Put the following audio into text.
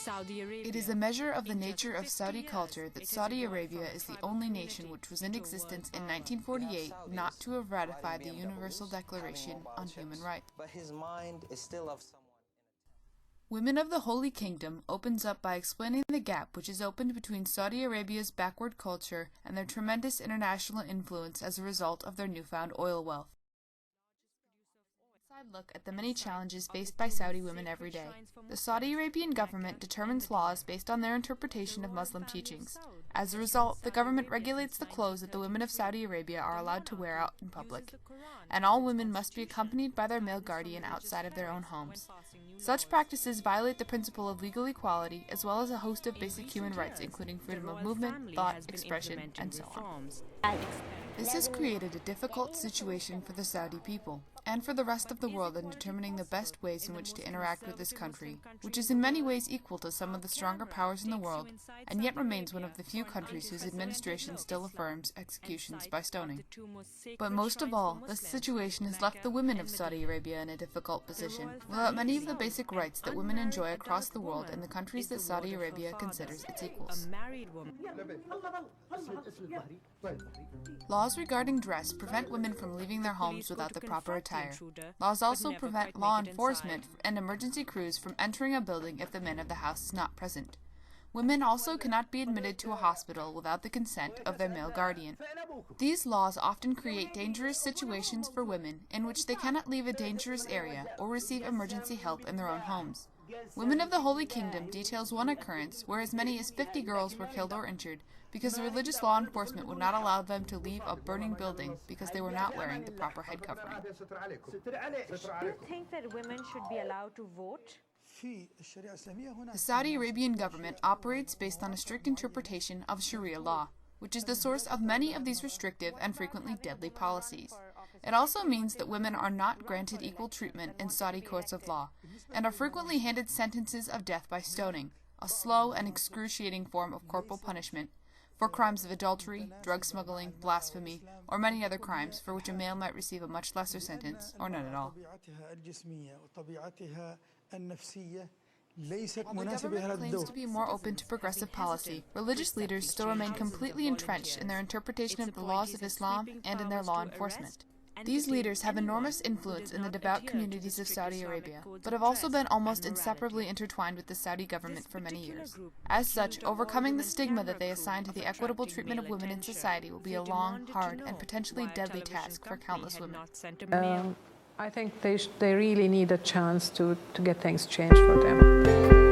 It is a measure of the nature of Saudi culture that Saudi Arabia is the only nation which was in existence in 1948 not to have ratified the Universal Declaration on Human Rights. Women of the Holy Kingdom opens up by explaining the gap which is opened between Saudi Arabia's backward culture and their tremendous international influence as a result of their newfound oil wealth. Look at the many challenges faced by Saudi women every day. The Saudi Arabian government determines laws based on their interpretation of Muslim teachings. As a result, the government regulates the clothes that the women of Saudi Arabia are allowed to wear out in public, and all women must be accompanied by their male guardian outside of their own homes. Such practices violate the principle of legal equality as well as a host of basic human rights, including freedom of movement, thought, expression, and so on. This has created a difficult situation for the Saudi people, and for the rest of the world in determining the best ways in which to interact with this country, which is in many ways equal to some of the stronger powers in the world, and yet remains one of the few countries whose administration still affirms executions by stoning. But most of all, this situation has left the women of Saudi Arabia in a difficult position, without many of the basic rights that women enjoy across the world in the countries that Saudi Arabia considers its equals. Laws regarding dress prevent women from leaving their homes without the proper attire. Laws also prevent law enforcement and emergency crews from entering a building if the man of the house is not present. Women also cannot be admitted to a hospital without the consent of their male guardian. These laws often create dangerous situations for women in which they cannot leave a dangerous area or receive emergency help in their own homes. Women of the Holy Kingdom details one occurrence where as many as 50 girls were killed or injured because the religious law enforcement would not allow them to leave a burning building because they were not wearing the proper head covering. Do you think that women should be allowed to vote? The Saudi Arabian government operates based on a strict interpretation of Sharia law, which is the source of many of these restrictive and frequently deadly policies. It also means that women are not granted equal treatment in Saudi courts of law, and are frequently handed sentences of death by stoning, a slow and excruciating form of corporal punishment, for crimes of adultery, drug smuggling, blasphemy, or many other crimes for which a male might receive a much lesser sentence, or none at all. While the government claims to be more open to progressive policy, religious leaders still remain completely entrenched in their interpretation of the laws of Islam and in their law enforcement. These leaders have enormous influence in the devout communities of Saudi Arabia, but have also been almost inseparably intertwined with the Saudi government for many years. As such, overcoming the stigma that they assign to the equitable treatment of women in society will be a long, hard, and potentially deadly task for countless women. I think they really need a chance to get things changed for them.